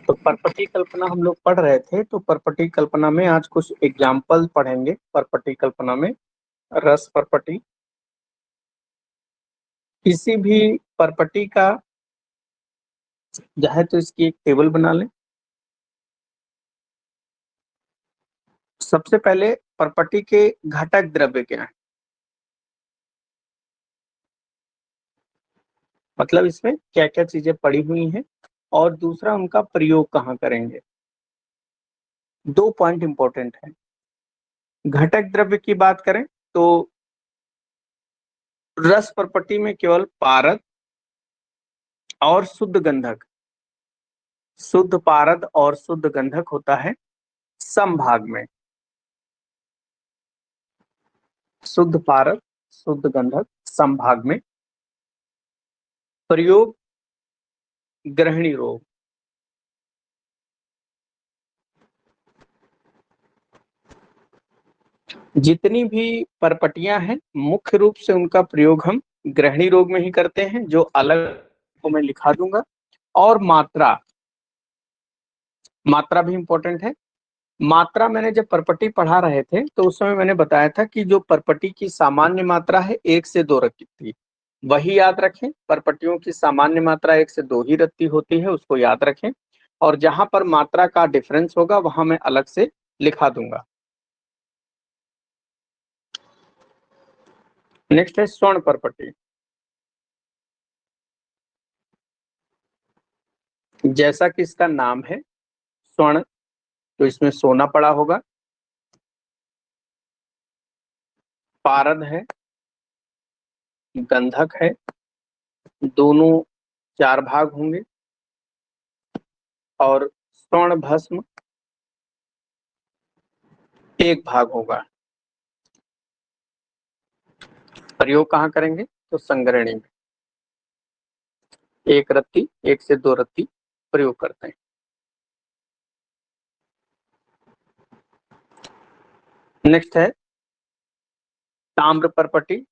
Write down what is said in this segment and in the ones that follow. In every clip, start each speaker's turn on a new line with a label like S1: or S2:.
S1: तो परपटी कल्पना हम लोग पढ़ रहे थे, तो परपटी कल्पना में आज कुछ एग्जाम्पल पढ़ेंगे। परपटी कल्पना में रस परपटी, किसी भी परपटी का चाहे तो इसकी एक टेबल बना लें। सबसे पहले परपटी के घटक द्रव्य क्या है, मतलब इसमें क्या क्या चीजें पड़ी हुई हैं, और दूसरा उनका प्रयोग कहाँ करेंगे। दो पॉइंट इंपॉर्टेंट है। घटक द्रव्य की बात करें तो रस परपटी में केवल पारद और शुद्ध गंधक, शुद्ध पारद और शुद्ध गंधक होता है समभाग में। शुद्ध पारद शुद्ध गंधक समभाग में। प्रयोग ग्रहणी रोग। जितनी भी परपटियां हैं मुख्य रूप से उनका प्रयोग हम ग्रहणी रोग में ही करते हैं, जो अलग को मैं लिखा दूंगा। और मात्रा, मात्रा भी इंपॉर्टेंट है। मात्रा मैंने जब परपटी पढ़ा रहे थे तो उस समय मैंने बताया था कि जो परपटी की सामान्य मात्रा है 1 से 2 रत्ती थी, वही याद रखें। परपटियों की सामान्य मात्रा 1 से 2 ही रत्ती होती है, उसको याद रखें। और जहां पर मात्रा का डिफरेंस होगा वहां मैं अलग से लिखा दूंगा। नेक्स्ट है स्वर्ण परपटी। जैसा कि इसका नाम है स्वर्ण, तो इसमें सोना पड़ा होगा। पारद है, गंधक है, दोनों 4 भाग होंगे। और स्वर्ण भस्म 1 भाग होगा। प्रयोग कहाँ करेंगे तो संग्रहणी में। 1 रत्ती, 1 से 2 रत्ती प्रयोग करते हैं। नेक्स्ट है ताम्र परपटी।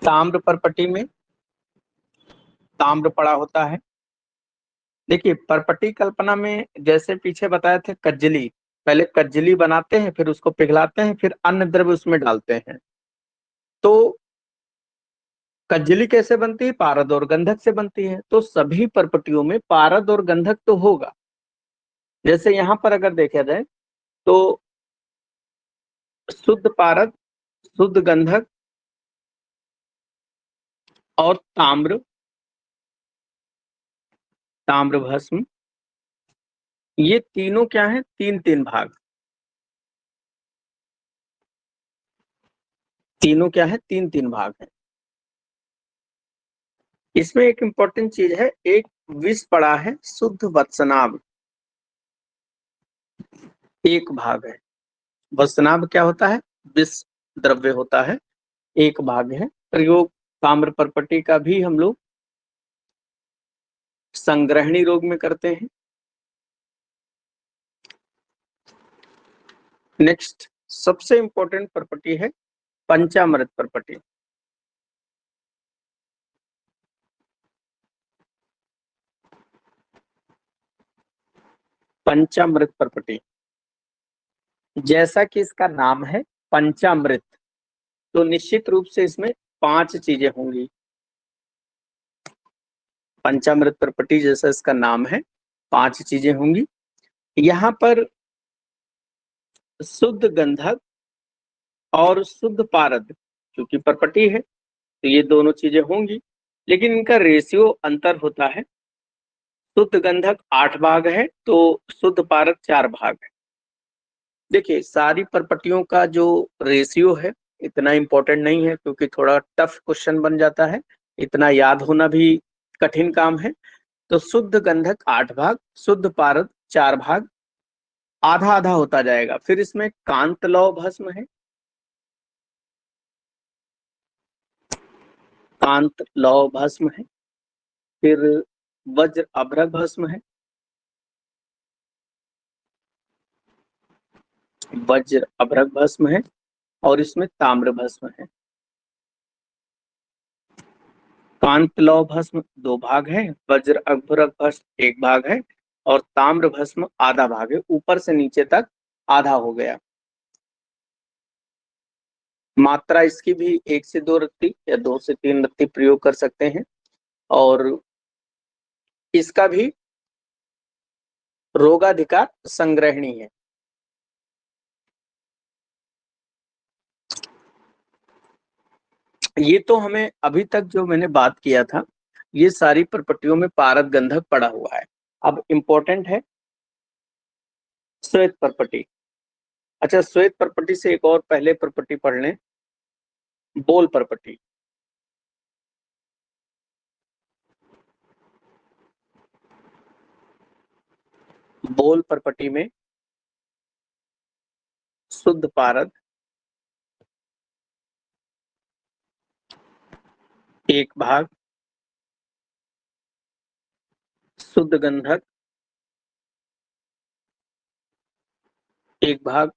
S1: ताम्र परपटी में ताम्र पड़ा होता है। देखिए परपटी कल्पना में जैसे पीछे बताए थे कज्जली, पहले कज्जली बनाते हैं फिर उसको पिघलाते हैं फिर अन्य द्रव्य उसमें डालते हैं। तो कज्जली कैसे बनती है, पारद और गंधक से बनती है। तो सभी परपटियों में पारद और गंधक तो होगा। जैसे यहां पर अगर देखा जाए तो शुद्ध पारद, शुद्ध गंधक और ताम्र, ताम्र भस्म, ये तीनों क्या है, 3-3 भाग। तीनों क्या है, 3-3 भाग है। इसमें एक इंपॉर्टेंट चीज है, एक विष पड़ा है शुद्ध वत्सनाभ, 1 भाग है। वत्सनाभ क्या होता है, विष द्रव्य होता है, 1 भाग है। प्रयोग ताम्र परपटी का भी हम लोग संग्रहणी रोग में करते हैं। नेक्स्ट सबसे इंपॉर्टेंट परपटी है पंचामृत परपटी। पंचामृत परपटी, जैसा कि इसका नाम है पंचामृत, तो निश्चित रूप से इसमें 5 चीजें होंगी। पंचामृत परपटी जैसा इसका नाम है, 5 चीजें होंगी। यहाँ पर शुद्ध गंधक और शुद्ध पारद, क्योंकि परपटी है तो ये दोनों चीजें होंगी, लेकिन इनका रेशियो अंतर होता है। शुद्ध गंधक 8 भाग है तो शुद्ध पारद 4 भाग है। देखिए सारी परपटियों का जो रेशियो है इतना इंपॉर्टेंट नहीं है, क्योंकि थोड़ा टफ क्वेश्चन बन जाता है, इतना याद होना भी कठिन काम है। तो शुद्ध गंधक 8 भाग, शुद्ध पारद 4 भाग, आधा आधा होता जाएगा। फिर इसमें कांत लौ भस्म है, कांत लौ भस्म है। फिर वज्र अभ्रक भस्म है, वज्र अभ्रक भस्म है। और इसमें ताम्र भस्म है। कांत लौह भस्म 2 भाग है, वज्र अभ्रक भस्म 1 भाग है और ताम्र भस्म आधा भाग है। ऊपर से नीचे तक आधा हो गया। मात्रा इसकी भी 1 से 2 रत्ती या 2 से 3 रत्ती प्रयोग कर सकते हैं और इसका भी रोगाधिकार संग्रहणी है। ये तो हमें अभी तक जो मैंने बात किया था, ये सारी प्रॉपर्टियों में पारद गंधक पड़ा हुआ है। अब इंपॉर्टेंट है श्वेत प्रॉपर्टी। अच्छा, श्वेत प्रॉपर्टी से एक और पहले प्रॉपर्टी पढ़ लें, बोल प्रॉपर्टी। बोल प्रॉपर्टी में शुद्ध पारद 1 भाग, शुद्ध गंधक 1 भाग,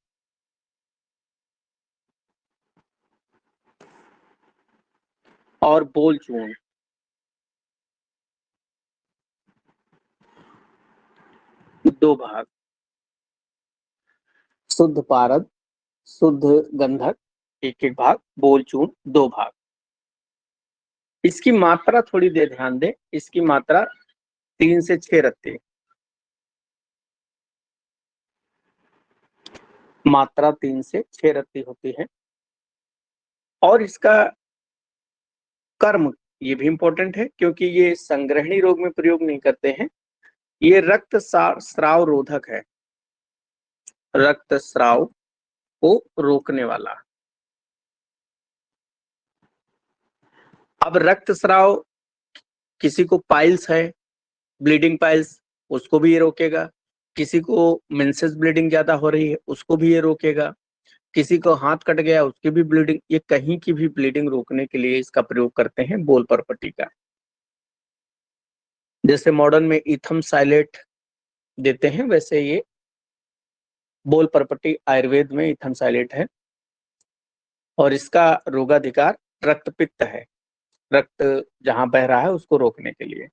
S1: और बोल चूर्ण 2 भाग। शुद्ध पारद, शुद्ध गंधक 1-1 भाग, बोल चूर्ण 2 भाग। इसकी मात्रा थोड़ी देर ध्यान दें, इसकी मात्रा 3 से 6 रत्ती। मात्रा 3 से 6 रत्ती होती है। और इसका कर्म ये भी इंपॉर्टेंट है क्योंकि ये संग्रहणी रोग में प्रयोग नहीं करते हैं। ये रक्त स्राव रोधक है, रक्त स्राव को रोकने वाला। अब रक्त स्राव, किसी को पाइल्स है, ब्लीडिंग पाइल्स, उसको भी ये रोकेगा। किसी को मेंसेस ब्लीडिंग ज्यादा हो रही है, उसको भी ये रोकेगा। किसी को हाथ कट गया, उसकी भी ब्लीडिंग, ये कहीं की भी ब्लीडिंग रोकने के लिए इसका प्रयोग करते हैं बोल प्रॉपर्टी का। जैसे मॉडर्न में इथम साइलेट देते हैं, वैसे ये बोल प्रॉपर्टी आयुर्वेद में इथम साइलेट है और इसका रोगाधिकार रक्तपित्त है, रक्त जहां बह रहा है उसको रोकने के लिए।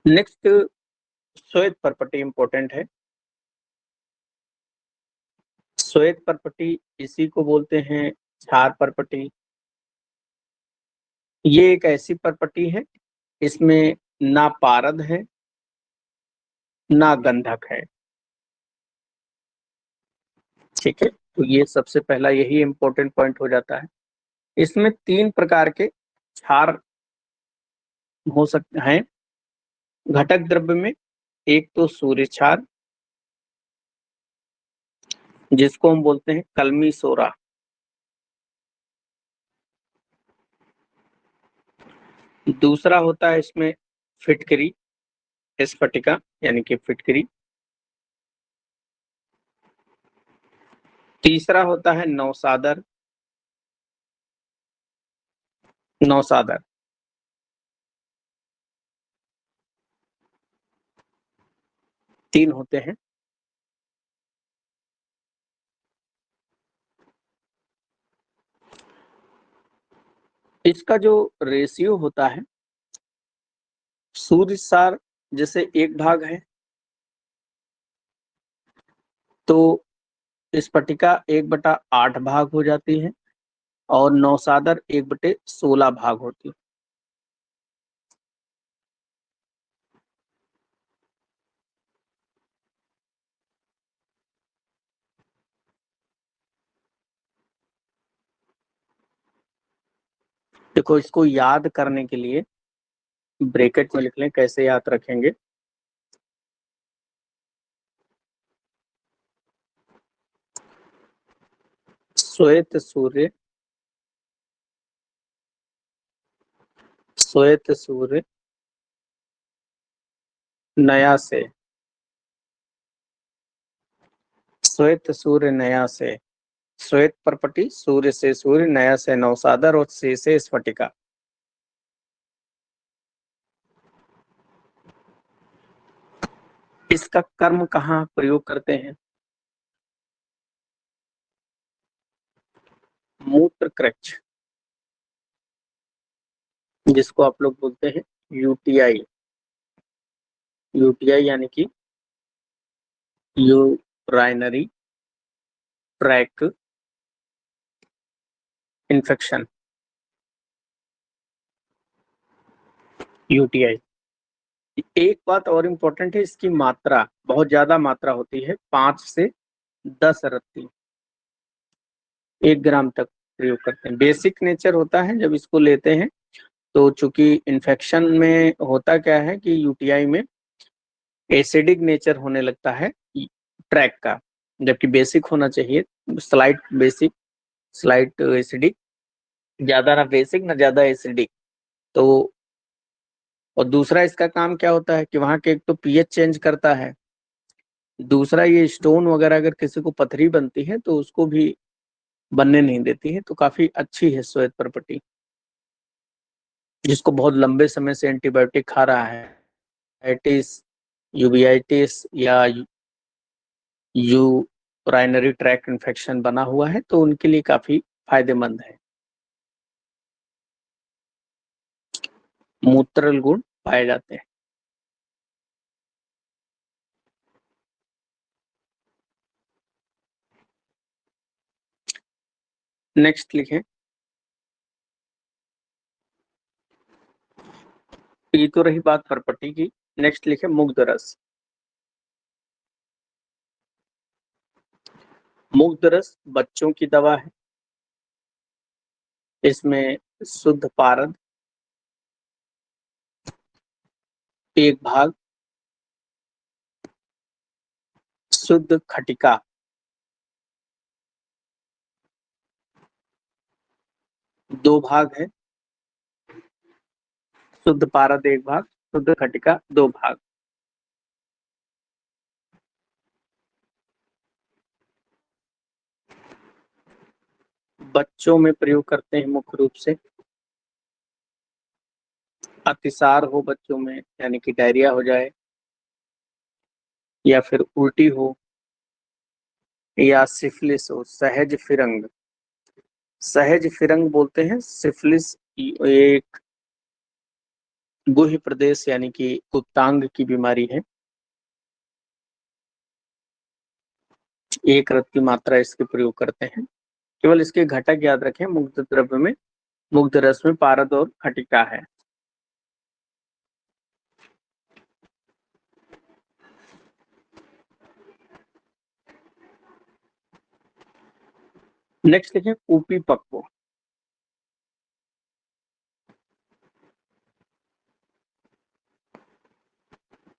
S1: नेक्स्ट, श्वेत प्रॉपर्टी इंपॉर्टेंट है। श्वेत प्रॉपर्टी इसी को बोलते हैं क्षार प्रॉपर्टी। ये एक ऐसी प्रॉपर्टी है, इसमें ना पारद है ना गंधक है। ठीक है, तो ये सबसे पहला यही इंपॉर्टेंट पॉइंट हो जाता है। इसमें 3 प्रकार के क्षार हो सकते हैं घटक द्रव्य में। एक तो सूर्य क्षार, जिसको हम बोलते हैं कलमी सोरा। दूसरा होता है इसमें फिटकरी, स्फटिका यानी कि फिटकरी। तीसरा होता है नौसादर, नौसादर। तीन होते हैं। इसका जो रेशियो होता है, सूर्य सार जैसे 1 भाग है तो स्फटिका 1/8 भाग हो जाती है और नौसादर 1/16 भाग होती है। देखो, इसको याद करने के लिए ब्रैकेट में लिख लें, कैसे याद रखेंगे। श्वेत सूर्य, श्वेत सूर्य नया से, श्वेत सूर्य नया से, श्वेत प्रपटी सूर्य से सूर्य, नया से नौसादर और से स्फटिका। इसका कर्म कहाँ प्रयोग करते हैं? मूत्र कृच्छ, जिसको आप लोग बोलते हैं यूटीआई। यूटीआई यानी कि यूराइनरी ट्रैक इन्फेक्शन, यूटीआई। एक बात और इम्पोर्टेंट है, इसकी मात्रा बहुत ज्यादा मात्रा होती है, 5 से 10 रत्ती 1 ग्राम तक प्रयोग करते हैं। बेसिक नेचर होता है जब इसको लेते हैं तो, चूंकि इन्फेक्शन में होता क्या है कि यूटीआई में एसिडिक नेचर होने लगता है ट्रैक का, जबकि बेसिक होना चाहिए, स्लाइट बेसिक स्लाइट एसिडिक, ज्यादा ना बेसिक ना ज्यादा एसिडिक। तो और दूसरा इसका काम क्या होता है कि वहां के एक तो पीएच चेंज करता है, दूसरा ये स्टोन वगैरह अगर किसी को पथरी बनती है तो उसको भी बनने नहीं देती है। तो काफी अच्छी है श्वेत प्रॉपर्टी, जिसको बहुत लंबे समय से एंटीबायोटिक खा रहा है, एटिस, यूबियाइटिस या यूराइनरी ट्रैक इन्फेक्शन बना हुआ है, तो उनके लिए काफी फायदेमंद है। मूत्रल गुण पाए जाते हैं। नेक्स्ट लिखें, ये तो रही बात परपटी की। नेक्स्ट लिखें मुग्ध रस। मुग्ध रस बच्चों की दवा है। इसमें शुद्ध पारद 1 भाग, शुद्ध खटिका 2 भाग है। शुद्ध पारद 1 भाग, शुद्ध खटिका 2 भाग। बच्चों में प्रयोग करते हैं मुख्य रूप से। अतिसार हो बच्चों में, यानी कि डायरिया हो जाए, या फिर उल्टी हो, या सिफिलिस हो, सहज फिरंग। सहज फिरंग बोलते हैं सिफिलिस, एक गुह्य प्रदेश यानी कि गुप्तांग की बीमारी है। 1 रत्ती की मात्रा इसके प्रयोग करते हैं। केवल इसके घटक याद रखें, मुग्ध द्रव्य में, मुग्ध रस में पारद और खटिका है। नेक्स्ट लिखें कूपी पक्व।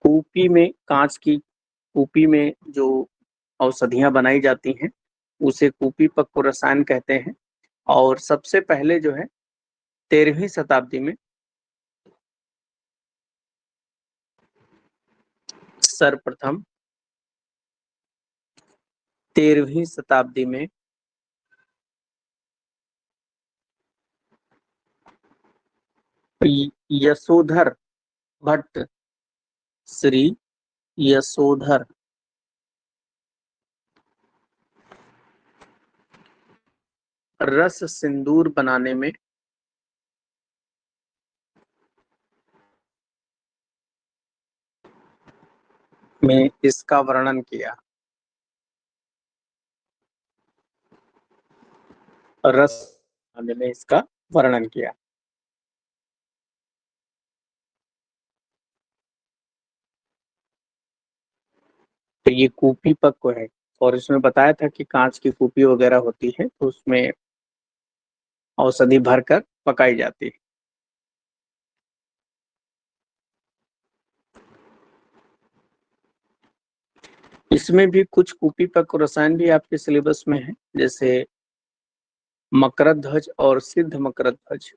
S1: कूपी में, कांच की कूपी में जो औषधियां बनाई जाती हैं उसे कूपी पक्व रसायन कहते हैं। और सबसे पहले जो है 13वीं शताब्दी में सर्वप्रथम 13वीं शताब्दी में यशोधर भट्ट, श्री यशोधर रस सिंदूर बनाने में इसका वर्णन किया। रस बनाने में इसका वर्णन किया। तो ये कूपी पक्व है, और इसमें बताया था कि कांच की कूपी वगैरह होती है तो उसमें औषधि भरकर पकाई जाती है। इसमें भी कुछ कूपी पक्व रसायन भी आपके सिलेबस में है, जैसे मकरध्वज ध्वज और सिद्ध मकरध्वज ध्वज।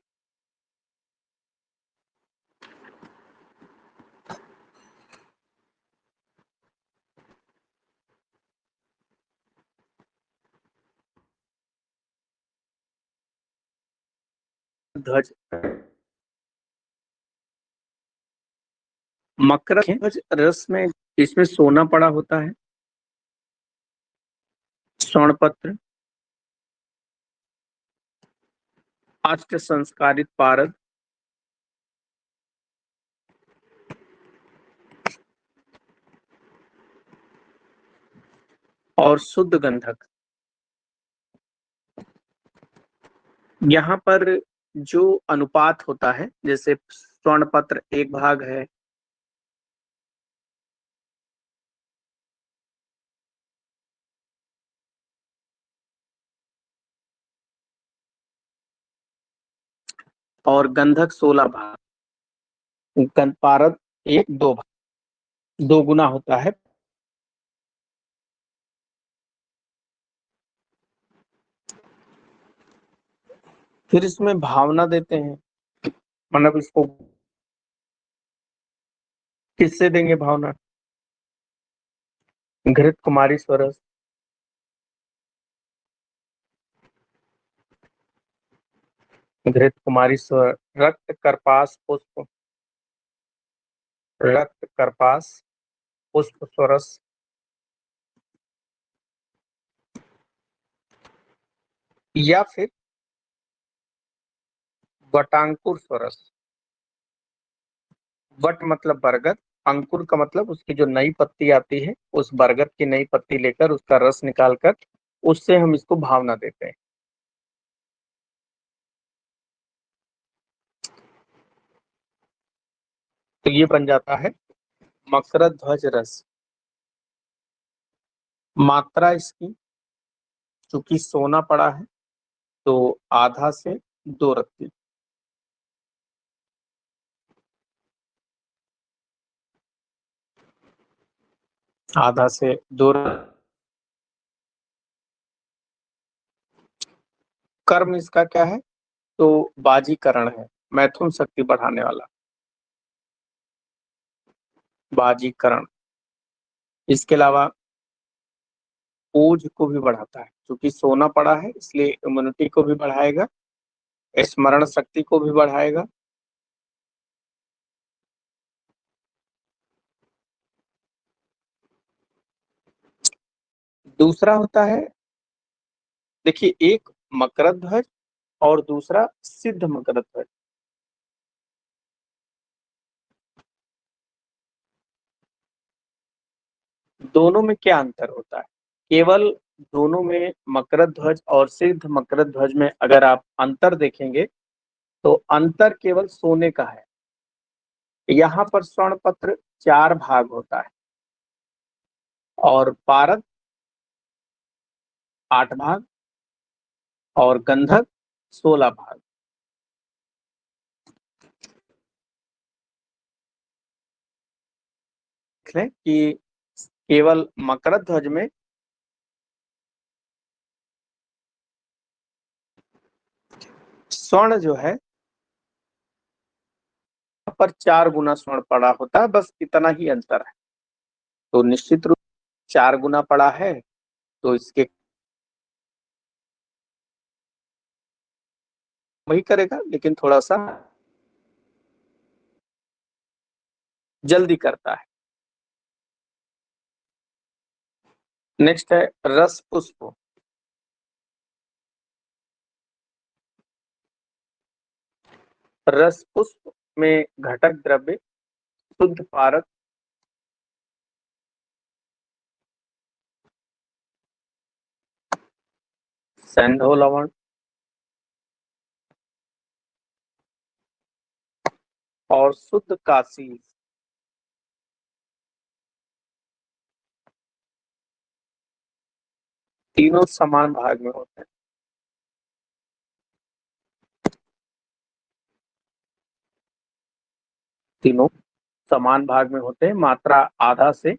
S1: ध्वज, मकरध्वज ध्वज रस में इसमें सोना पड़ा होता है, स्वर्ण पत्र, अष्ट संस्कारित पारद, और शुद्ध गंधक। यहाँ पर जो अनुपात होता है, जैसे स्वर्ण पत्र 1 भाग है, और गंधक 16 भाग, पारद 2 भाग, 2 गुना होता है। फिर इसमें भावना देते हैं, मतलब इसको किससे देंगे भावना? घृत कुमारी स्वरस, घृत कुमारी स्वर, रक्त करपास पुष्प, रक्त करपास पुष्प स्वरस, या फिर वटांकुर स्वरस। वट मतलब बरगद, अंकुर का मतलब उसकी जो नई पत्ती आती है, उस बरगद की नई पत्ती लेकर उसका रस निकालकर उससे हम इसको भावना देते हैं। तो ये बन जाता है मकरध्वज ध्वज रस। मात्रा इसकी, चूंकि सोना पड़ा है तो आधा से 2 रत्ती। आधा से 2 रत्ती। कर्म इसका क्या है? तो बाजीकरण है, मैथुन शक्ति बढ़ाने वाला, बाजीकरण। इसके अलावा ओज को भी बढ़ाता है, क्योंकि सोना पड़ा है इसलिए इम्यूनिटी को भी बढ़ाएगा, स्मरण शक्ति को भी बढ़ाएगा। दूसरा होता है, देखिए, एक मकरध्वज ध्वज और दूसरा सिद्ध मकरध्वज ध्वज। दोनों में क्या अंतर होता है? केवल दोनों में, मकरध्वज ध्वज और सिद्ध मकरध्वज ध्वज में अगर आप अंतर देखेंगे तो अंतर केवल सोने का है। यहाँ पर स्वर्ण पत्र 4 भाग होता है और पारद 8 भाग और गंधक 16 भाग। देख लें कि केवल मकरध्वज ध्वज में स्वर्ण जो है पर 4 गुना स्वर्ण पड़ा होता है, बस इतना ही अंतर है। तो निश्चित रूप 4 गुना पड़ा है तो इसके वही करेगा, लेकिन थोड़ा सा जल्दी करता है। नेक्स्ट है रस पुष्प। रस पुष्प में घटक द्रव्य शुद्ध पारक, सैंधव लवण, और शुद्ध काशी। तीनों समान भाग में होते हैं। तीनों समान भाग में होते हैं, मात्रा आधा से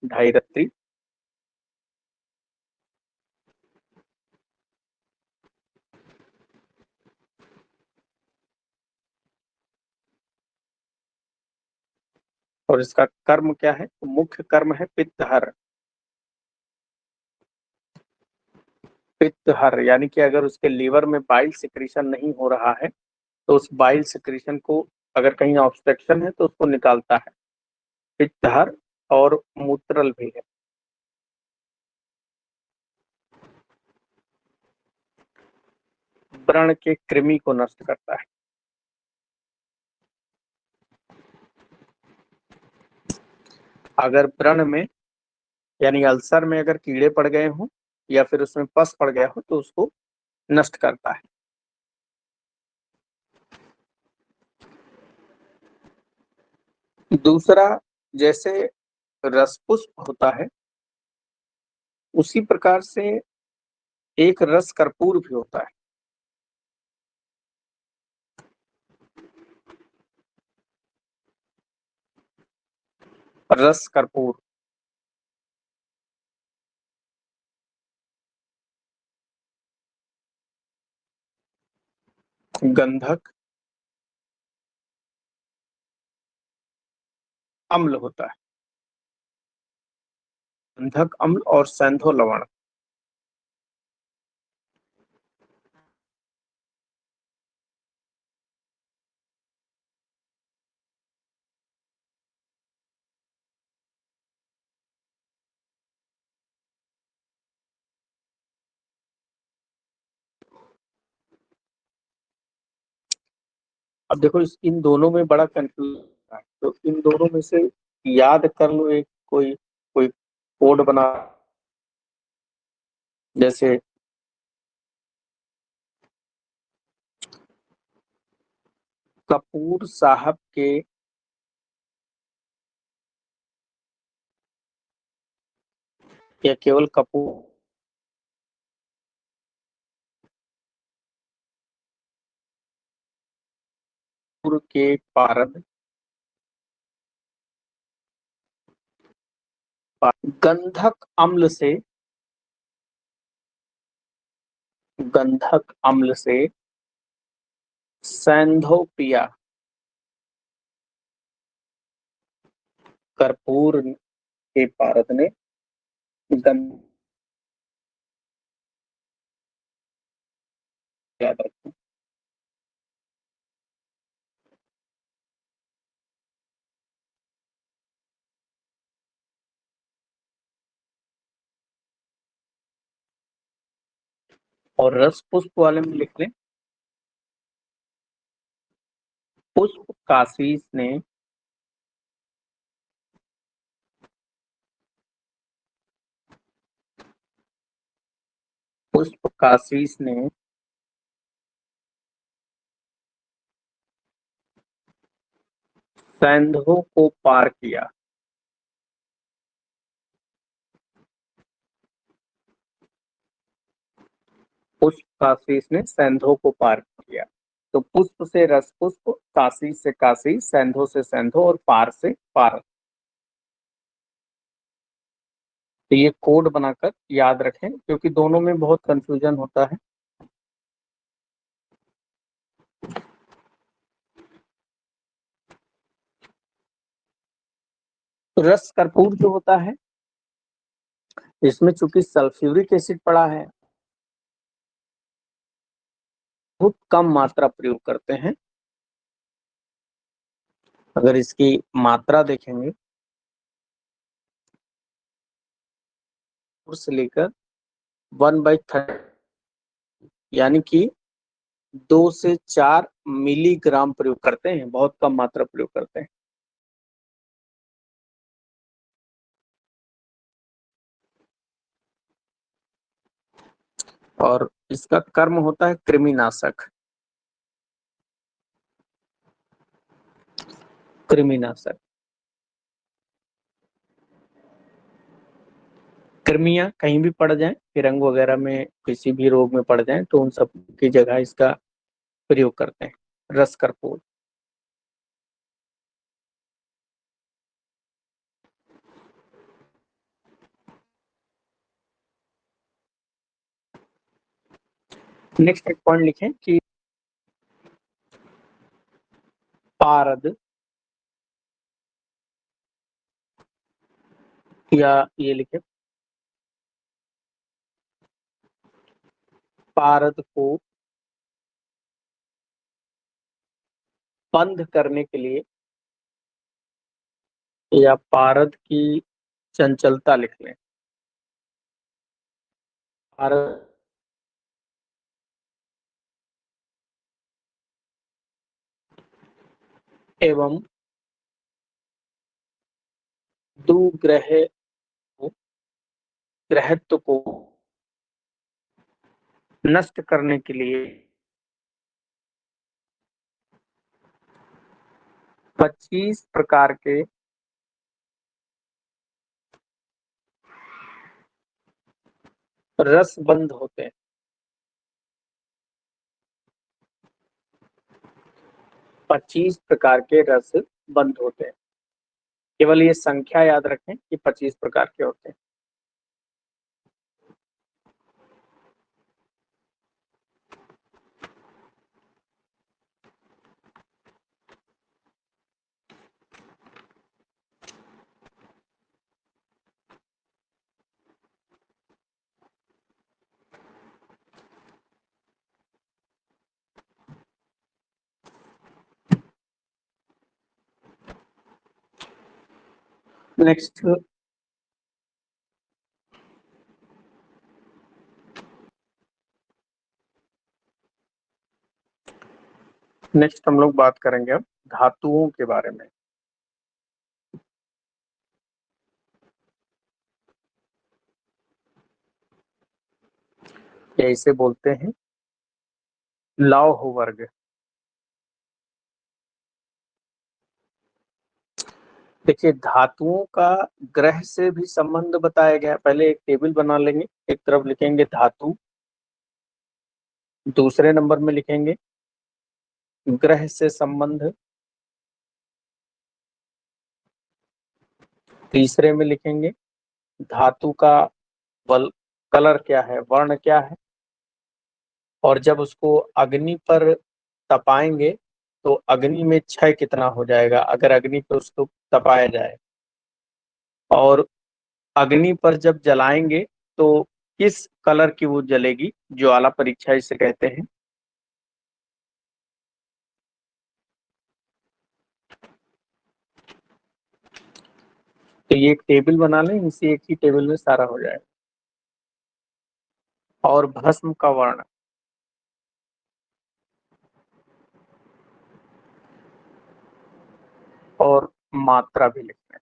S1: 2.5 रत्ती। और इसका कर्म क्या है? तो मुख्य कर्म है पित्तहर। पित्तहर यानी कि अगर उसके लीवर में बाइल सिक्रीशन नहीं हो रहा है तो उस बाइल सिक्रीशन को, अगर कहीं ऑब्स्ट्रक्शन है तो उसको निकालता है। पित्तहर और मूत्रल भी है। व्रण के कृमि को नष्ट करता है। अगर व्रण में यानी अल्सर में अगर कीड़े पड़ गए हों या फिर उसमें पस पड़ गया हो तो उसको नष्ट करता है। दूसरा, जैसे रसपुष्प होता है उसी प्रकार से एक रस कर्पूर भी होता है। रस कर्पूर गंधक अम्ल होता है। गंधक अम्ल और सैंधो लवण। अब देखो इन दोनों में बड़ा कंफ्यूजन है, तो इन दोनों में से याद कर लो एक कोई कोई कोड बना। जैसे कपूर साहब के या केवल कपूर के पारद गंधक अम्ल से गंधक अम्ल से सैंधोपिया कर्पूर के पारद ने गंध याद रखो। और रस पुष्प वाले में लिख लें पुष्प काशीस ने पुष्प काशीस ने सैंधो को पार किया। पुष्प काशीस ने सैंधो को पार किया। तो पुष्प से रस पुष्प, काशी से काशी, सैंधो से सैंधो और पार से पार। तो ये कोड बनाकर याद रखें क्योंकि दोनों में बहुत कंफ्यूजन होता है। तो रस कर्पूर जो होता है इसमें चूंकि सल्फ्यूरिक एसिड पड़ा है बहुत कम मात्रा प्रयोग करते हैं। अगर इसकी मात्रा देखेंगे से लेकर 1/30 यानी कि 2 से 4 मिलीग्राम प्रयोग करते हैं, बहुत कम मात्रा प्रयोग करते हैं। और इसका कर्म होता है कृमिनाशक। कृमिनाशक कृमियां कहीं भी पड़ जाएं, फिरंग वगैरह में किसी भी रोग में पड़ जाएं तो उन सब की जगह इसका प्रयोग करते हैं रस कर्पूर। नेक्स्ट एक पॉइंट लिखें कि पारद या ये लिखे पारद को बंद करने के लिए या पारद की चंचलता लिख लें। पारद एवं दुग्रह ग्रहत्व को नष्ट करने के लिए 25 प्रकार के रसबंध होते हैं। 25 प्रकार के रस बंध होते हैं। केवल ये संख्या याद रखें कि 25 प्रकार के होते हैं। नेक्स्ट हम लोग बात करेंगे अब धातुओं के बारे में। या इसे बोलते हैं लौह वर्ग। देखिए, धातुओं का ग्रह से भी संबंध बताया गया। पहले एक टेबल बना लेंगे। एक तरफ लिखेंगे धातु, दूसरे नंबर में लिखेंगे ग्रह से संबंध, तीसरे में लिखेंगे धातु का कलर क्या है, वर्ण क्या है, और जब उसको अग्नि पर तपाएंगे तो अग्नि में क्षय कितना हो जाएगा अगर अग्नि पर उसको तपाया जाए, और अग्नि पर जब जलाएंगे तो किस कलर की वो जलेगी, ज्वाला परीक्षा इसे कहते हैं। तो ये एक टेबल बना लें, इसी एक ही टेबल में सारा हो जाए। और भस्म का वर्ण और मात्रा भी लिखना है।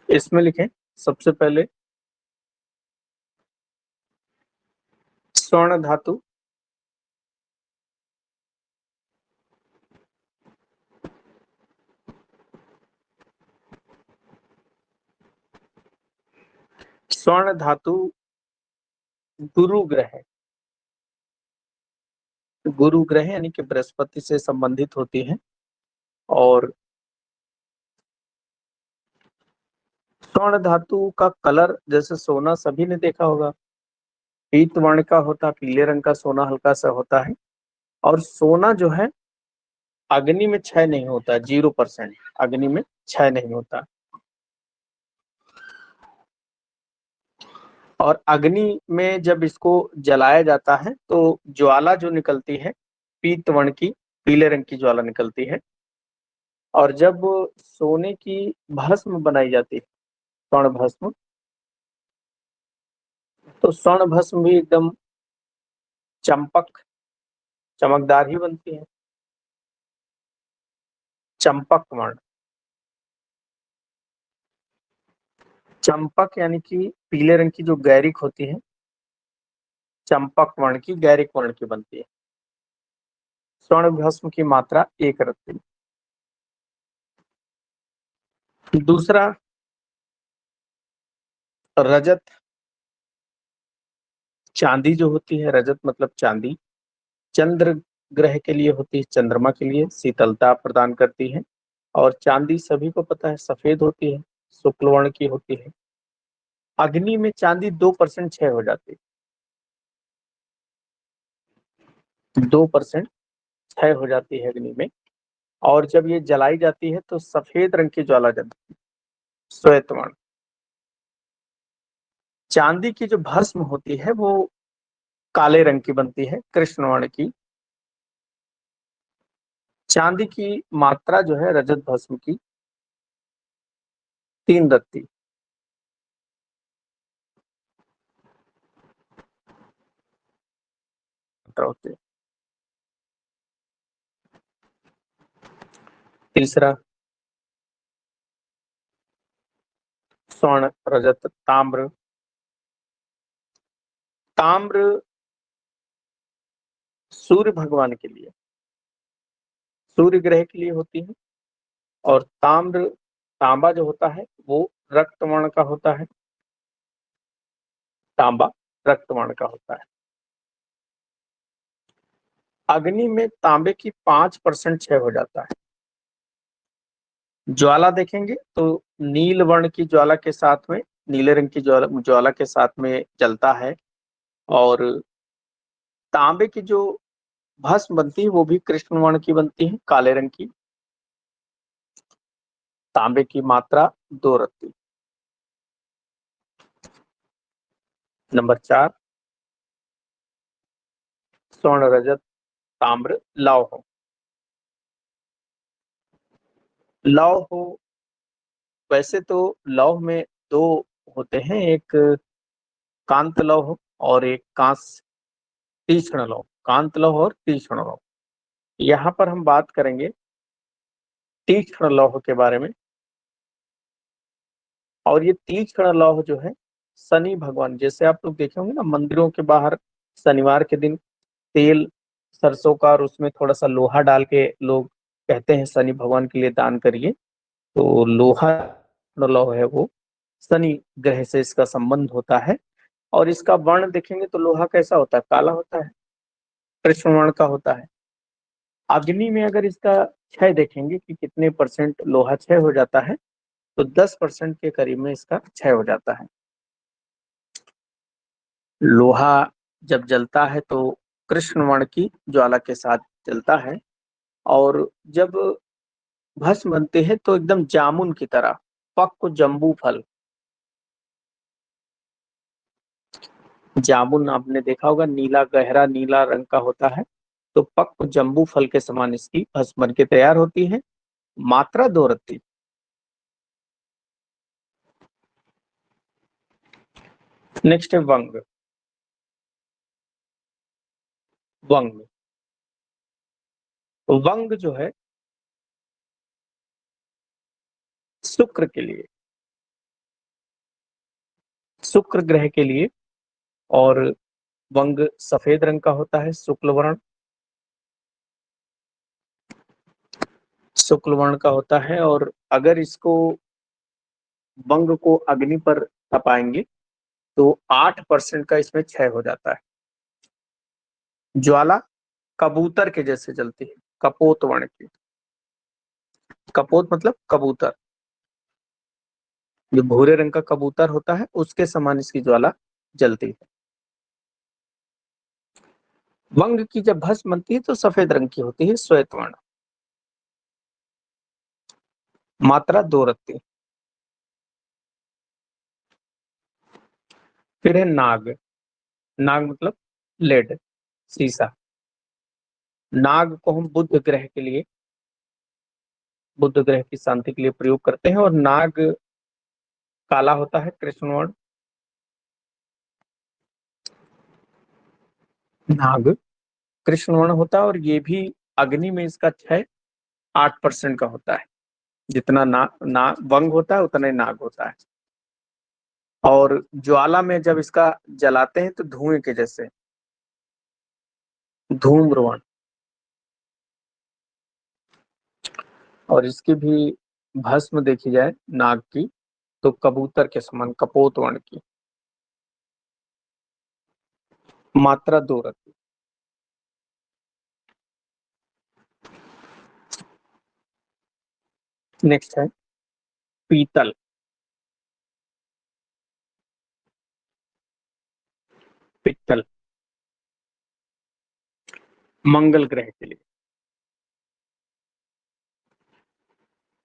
S1: इसमें लिखें सबसे पहले स्वर्ण धातु, स्वर्ण धातु गुरु ग्रह, गुरु ग्रह यानी कि बृहस्पति से संबंधित होती है। और स्वर्ण धातु का कलर जैसे सोना सभी ने देखा होगा, पीत वर्ण का होता, पीले रंग का सोना हल्का सा होता है। और सोना जो है अग्नि में क्षय नहीं होता, 0%, अग्नि में क्षय नहीं होता। और अग्नि में जब इसको जलाया जाता है तो ज्वाला जो निकलती है पीत वर्ण की, पीले रंग की ज्वाला निकलती है। और जब सोने की भस्म बनाई जाती है, स्वर्ण भस्म, तो स्वर्ण भस्म भी एकदम चमकदार ही बनती है, चंपक वर्ण। चंपक यानी कि पीले रंग की जो गैरिक होती है, चंपक वर्ण की गैरिक वर्ण की बनती है। स्वर्ण भस्म की मात्रा 1 रत्ती। दूसरा रजत, चांदी जो होती है, रजत मतलब चांदी, चंद्र ग्रह के लिए होती है, चंद्रमा के लिए शीतलता प्रदान करती है। और चांदी सभी को पता है सफेद होती है, शुक्ल वर्ण की होती है। अग्नि में चांदी 2% क्षय हो जाती है, 2% क्षय हो जाती है अग्नि में। और जब ये जलाई जाती है तो सफेद रंग की ज्वाला जलती है, श्वेत वर्ण। चांदी की जो भस्म होती है वो काले रंग की बनती है, कृष्ण वर्ण की। चांदी की मात्रा जो है रजत भस्म की 3 रत्ती। मात्रा होती है। तीसरा, स्वर्ण, रजत, ताम्र। ताम्र सूर्य भगवान के लिए, सूर्य ग्रह के लिए होती है। और तांबा जो होता है वो रक्त वर्ण का होता है। तांबा रक्त वर्ण का होता है। अग्नि में तांबे की 5% क्षय हो जाता है। ज्वाला देखेंगे तो नील वर्ण की ज्वाला के साथ में, नीले रंग की ज्वाला ज्वाला के साथ में जलता है। और तांबे की जो भस्म बनती है वो भी कृष्ण वर्ण की बनती है, काले रंग की। तांबे की मात्रा 2 रत्ती। नंबर 4, स्वर्ण, रजत, ताम्र, लौह। लौह, वैसे तो लौह में दो होते हैं, एक कांत लौह और एक कांस्य तीक्ष्ण लौह। कांत लौह और तीक्ष्ण लौह। यहाँ पर हम बात करेंगे तीक्ष्ण लौह के बारे में। और ये तीक्ष्ण लौह जो है शनि भगवान, जैसे आप लोग देखे होंगे ना मंदिरों के बाहर शनिवार के दिन तेल सरसों का और उसमें थोड़ा सा लोहा डाल के लोग कहते हैं शनि भगवान के लिए दान करिए। तो लोहा लौह है वो, शनि ग्रह से इसका संबंध होता है। और इसका वर्ण देखेंगे तो लोहा कैसा होता है, काला होता है, कृष्ण वर्ण का होता है। अग्नि में अगर इसका क्षय देखेंगे कि कितने परसेंट लोहा क्षय हो जाता है, तो 10% के करीब में इसका क्षय हो जाता है। लोहा जब जलता है तो कृष्ण वर्ण की ज्वाला के साथ जलता है। और जब भस्म बनते हैं तो एकदम जामुन की तरह पक्व जम्बू फल। जामुन आपने देखा होगा, नीला, गहरा नीला रंग का होता है। तो पक्व जम्बू फल के समान इसकी भस्म बन के तैयार होती है। मात्रा 2 रत्ती। नेक्स्ट है वंग। वंग, वंग जो है शुक्र के लिए, शुक्र ग्रह के लिए। और वंग सफेद रंग का होता है, शुक्ल वर्ण, शुक्ल वर्ण का होता है। और अगर इसको वंग को अग्नि पर तपाएंगे तो 8% का इसमें क्षय हो जाता है। ज्वाला कबूतर के जैसे जलती है, कपोत वर्ण की। कपोत मतलब कबूतर, जो भूरे रंग का कबूतर होता है उसके समान इसकी ज्वाला जलती है। वंग की जब भस्म बनती है तो सफेद रंग की होती है, श्वेत वर्ण। मात्रा 2 रत्ती। फिर है नाग। नाग मतलब लेड, सीसा। नाग को हम बुध ग्रह के लिए, बुध ग्रह की शांति के लिए प्रयोग करते हैं। और नाग काला होता है, कृष्ण वर्ण। नाग कृष्ण वर्ण होता है। और ये भी अग्नि में इसका क्षय 8% का होता है। जितना वंग होता है उतना ही नाग होता है। और ज्वाला में जब इसका जलाते हैं तो धुएं के जैसे, धूम्रवर्ण। और इसकी भी भस्म देखी जाए नाग की तो कबूतर के समान, कपोत वर्ण की। मात्रा 2 रत्ती। नेक्स्ट है पीतल। पित्तल मंगल ग्रह के लिए।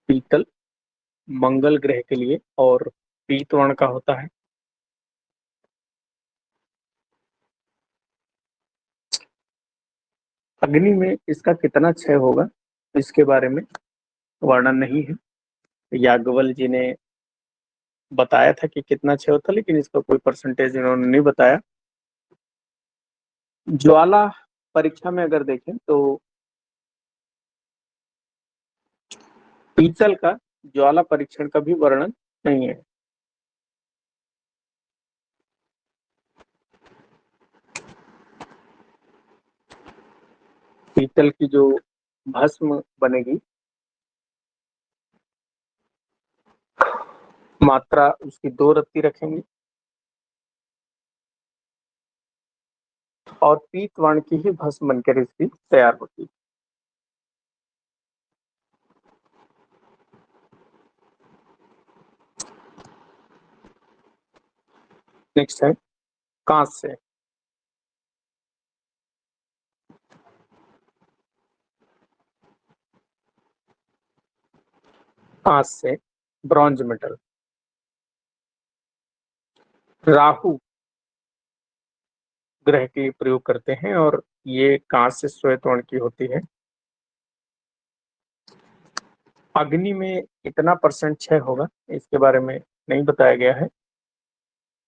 S1: पीतल मंगल ग्रह के लिए और पीत वर्ण का होता है। अग्नि में इसका कितना क्षय होगा इसके बारे में वर्णन नहीं है। याज्ञवल्क्य जी ने बताया था कि कितना क्षय होता, लेकिन इसका कोई परसेंटेज इन्होंने नहीं बताया। ज्वाला परीक्षा में अगर देखें तो पीतल का ज्वाला परीक्षण का भी वर्णन नहीं है। पीतल की जो भस्म बनेगी, मात्रा उसकी 2 रत्ती रखेंगे और पीत वर्ण की ही भस्म बनकर इसकी तैयार होती है। नेक्स्ट है कांच से। कांच से ब्रॉन्ज मेटल। राहु ग्रह के प्रयोग करते हैं और ये कांच से श्वेत वर्ण की होती है। अग्नि में कितना परसेंट क्षय होगा इसके बारे में नहीं बताया गया है।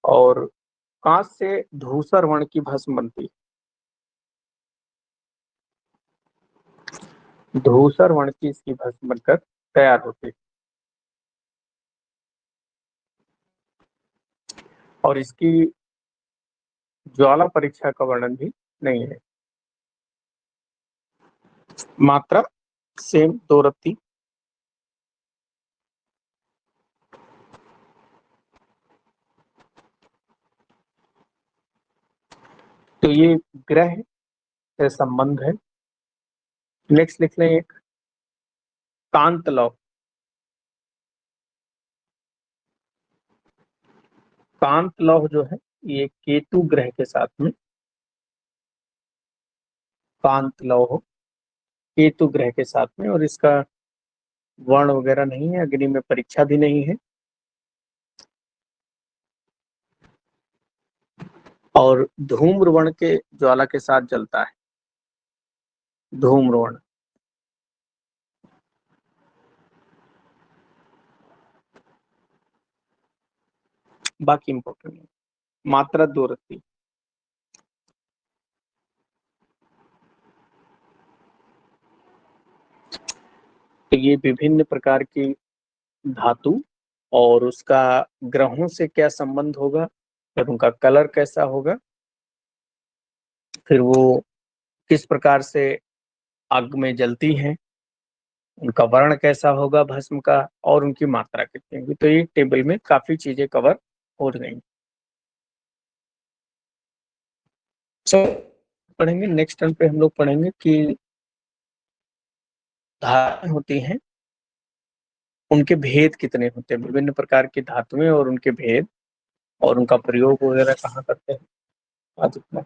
S1: और कांच से धूसर वर्ण की भस्म बनती है। धूसर वर्ण की इसकी भस्म बनकर तैयार होती है और इसकी ज्वाला परीक्षा का वर्णन भी नहीं है। मात्रा सेम 2 रत्ती। तो ये ग्रह से संबंध है। नेक्स्ट लिख लें एक कांत लौ। कांत लौह जो है ये केतु ग्रह के साथ में, कांत लौह केतु ग्रह के साथ में, और इसका वर्ण वगैरह नहीं है, अग्नि में परीक्षा भी नहीं है और धूम्र वर्ण के ज्वाला के साथ जलता है। धूम्र वर्ण बाकी इंपॉर्टेंट है। मात्रा 2 रत्ती। तो ये विभिन्न प्रकार की धातु और उसका ग्रहों से क्या संबंध होगा, फिर उनका कलर कैसा होगा, फिर वो किस प्रकार से आग में जलती हैं, उनका वर्ण कैसा होगा भस्म का, और उनकी मात्रा कितनी होगी। तो ये टेबल में काफी चीजें कवर हो गई। पढ़ेंगे नेक्स्ट टर्म पे हम लोग पढ़ेंगे कि धातुएं होती हैं, उनके भेद कितने होते हैं, विभिन्न प्रकार की धातुएं और उनके भेद और उनका प्रयोग वगैरह कहाँ करते हैं। आज इतना।